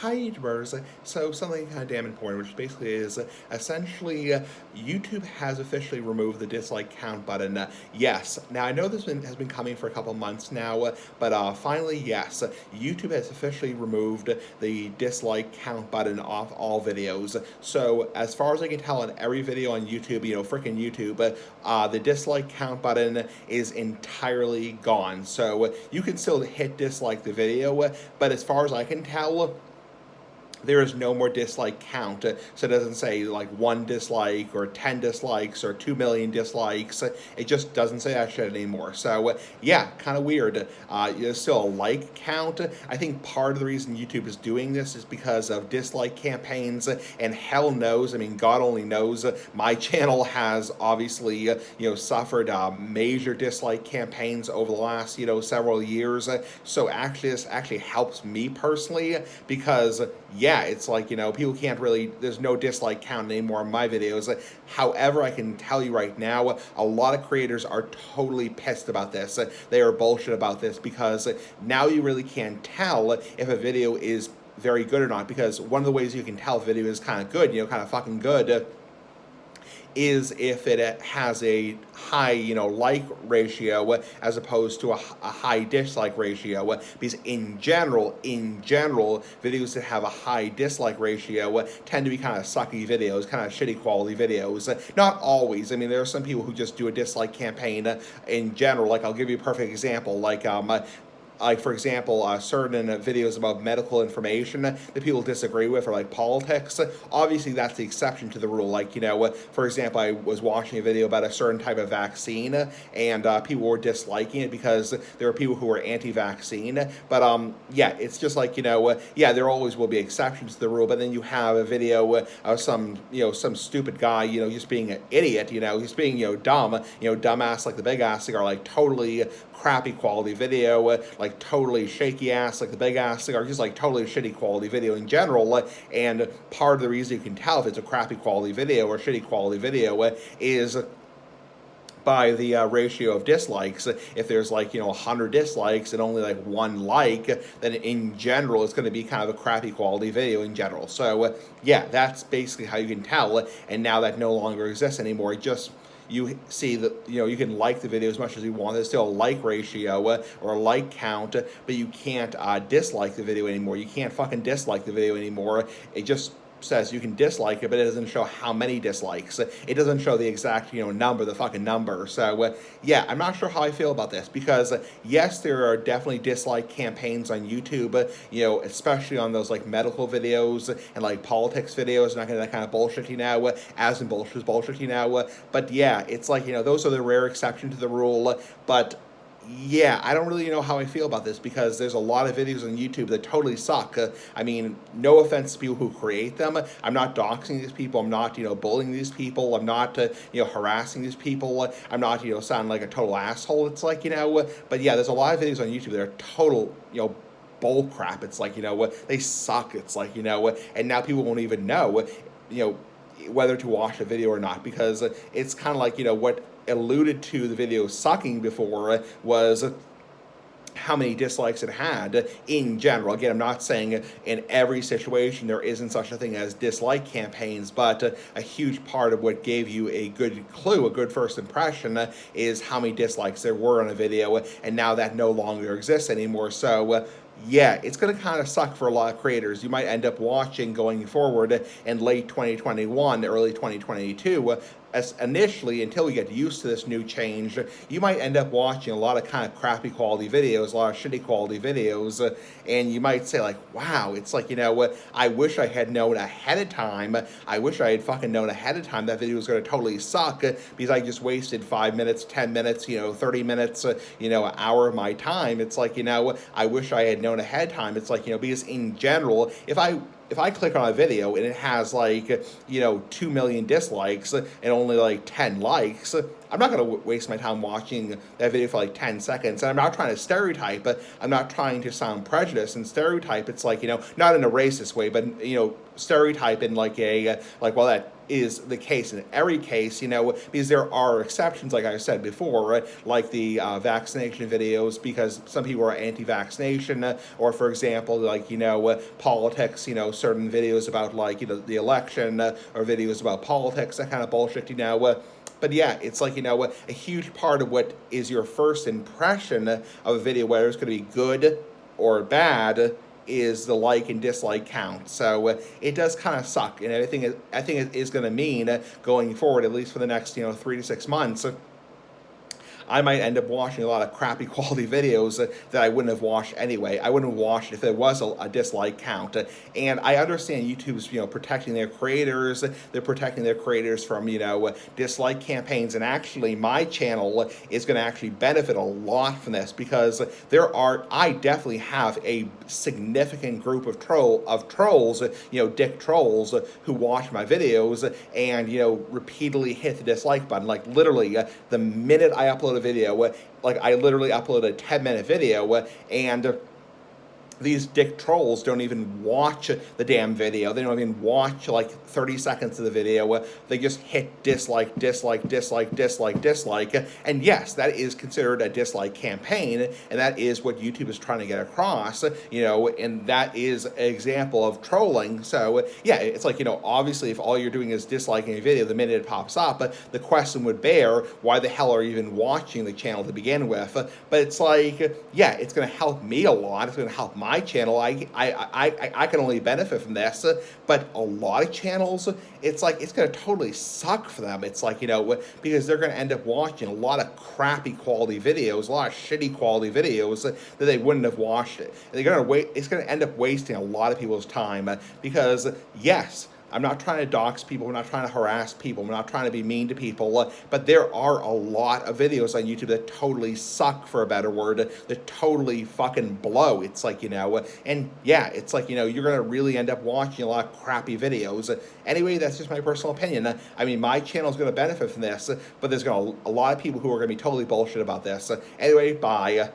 Hi YouTubers, so something kind of damn important, which basically is essentially YouTube has officially removed the dislike count button. Yes, now I know has been coming for a couple months now, but finally, yes, YouTube has officially removed the dislike count button off all videos. So as far as I can tell, on every video on YouTube, frickin' YouTube, the dislike count button is entirely gone. So you can still hit dislike the video, but as far as I can tell, there is no more dislike count. So it doesn't say like 1 dislike or 10 dislikes or 2 million dislikes. It just doesn't say that shit anymore. So yeah, kind of weird. There's still a like count. I think part of the reason YouTube is doing this is because of dislike campaigns, and hell knows, I mean, God only knows, my channel has obviously, suffered major dislike campaigns over the last, several years. So actually, this actually helps me personally because, yeah, it's like, people can't really, there's no dislike count anymore on my videos. However, I can tell you right now, a lot of creators are totally pissed about this. They are bullshit about this because now you really can't tell if a video is very good or not, because one of the ways you can tell if a video is kind of good, kind of fucking good, is if it has a high, like ratio as opposed to a high dislike ratio. Because in general, videos that have a high dislike ratio tend to be kind of sucky videos, kind of shitty quality videos. Not always. I mean, there are some people who just do a dislike campaign in general. Like, I'll give you a perfect example. Like, for example, certain videos about medical information that people disagree with, or like politics. Obviously, that's the exception to the rule. Like, for example, I was watching a video about a certain type of vaccine, and people were disliking it because there were people who were anti-vaccine. But yeah, it's just like, yeah, there always will be exceptions to the rule. But then you have a video of some stupid guy, just being an idiot, just being, dumb, dumbass like the big ass cigar, like totally crappy quality video, like totally shaky ass like the big ass cigar, just like totally shitty quality video in general. And part of the reason you can tell if it's a crappy quality video or shitty quality video is by the ratio of dislikes. If there's like 100 dislikes and only like 1 like, then in general it's going to be kind of a crappy quality video in general. So yeah, that's basically how you can tell. And now that no longer exists anymore. It just, you see that, you can like the video as much as you want. There's still a like ratio or a like count, but you can't dislike the video anymore. You can't fucking dislike the video anymore. It just says you can dislike it, but it doesn't show how many dislikes. It doesn't show the exact, number, the fucking number. So, yeah, I'm not sure how I feel about this because, yes, there are definitely dislike campaigns on YouTube, especially on those, like, medical videos and, like, politics videos, not gonna that kind of bullshit, as in bullshit, but, yeah, it's like, those are the rare exception to the rule, but yeah, I don't really know how I feel about this because there's a lot of videos on YouTube that totally suck. I mean, no offense to people who create them. I'm not doxing these people. I'm not, bullying these people. I'm not, harassing these people. I'm not, sounding like a total asshole. It's like, but yeah, there's a lot of videos on YouTube that are total, bull crap. It's like, they suck. It's like, and now people won't even know, whether to watch a video or not because it's kind of like, what alluded to the video sucking before was how many dislikes it had in general. Again, I'm not saying in every situation there isn't such a thing as dislike campaigns, but a huge part of what gave you a good clue, a good first impression, is how many dislikes there were on a video, and now that no longer exists anymore. So yeah, it's going to kind of suck for a lot of creators. You might end up watching going forward in late 2021, early 2022, as initially, until we get used to this new change, you might end up watching a lot of kind of crappy quality videos, a lot of shitty quality videos, and you might say like, wow, it's like, I wish I had known ahead of time. I wish I had fucking known ahead of time that video was going to totally suck because I just wasted 5 minutes, 10 minutes, 30 minutes, an hour of my time. It's like, I wish I had known ahead of time. It's like, because in general, if I click on a video and it has like, 2 million dislikes and only like 10 likes, I'm not going to waste my time watching that video for like 10 seconds. And I'm not trying to stereotype, but I'm not trying to sound prejudiced and stereotype. It's like, not in a racist way, but, stereotype in like well, that is the case in every case, because there are exceptions, like I said before, right? Like the vaccination videos, because some people are anti-vaccination, or for example, like, politics, certain videos about, like, the election, or videos about politics, that kind of bullshit, but yeah, it's like, a huge part of what is your first impression of a video, whether it's going to be good or bad, is the like and dislike count. So it does kind of suck, and I think it is going to mean going forward, at least for the next 3 to 6 months, I might end up watching a lot of crappy quality videos that I wouldn't have watched anyway. I wouldn't have watched if there was a dislike count. And I understand YouTube's, protecting their creators. They're protecting their creators from, dislike campaigns. And actually, my channel is going to actually benefit a lot from this, because I definitely have a significant group of trolls, dick trolls, who watch my videos and, repeatedly hit the dislike button. Like, literally, the minute I upload a video, like, I literally uploaded a 10-minute video, and these dick trolls don't even watch the damn video. They don't even watch like 30 seconds of the video. They just hit dislike, dislike, dislike, dislike, dislike. And yes, that is considered a dislike campaign, and that is what YouTube is trying to get across, and that is an example of trolling. So yeah, it's like, obviously if all you're doing is disliking a video the minute it pops up, the question would bear, why the hell are you even watching the channel to begin with? But it's like, yeah, it's going to help me a lot. It's going to help my channel. I can only benefit from this, but a lot of channels, it's like, it's going to totally suck for them. It's like, because they're going to end up watching a lot of crappy quality videos, a lot of shitty quality videos that they wouldn't have watched it. They're going to it's going to end up wasting a lot of people's time, because yes, I'm not trying to dox people, I'm not trying to harass people, I'm not trying to be mean to people, but there are a lot of videos on YouTube that totally suck, for a better word, that totally fucking blow. It's like, and yeah, it's like, you're going to really end up watching a lot of crappy videos. Anyway, that's just my personal opinion. I mean, my channel is going to benefit from this, but there's a lot of people who are going to be totally bullshit about this. Anyway, bye.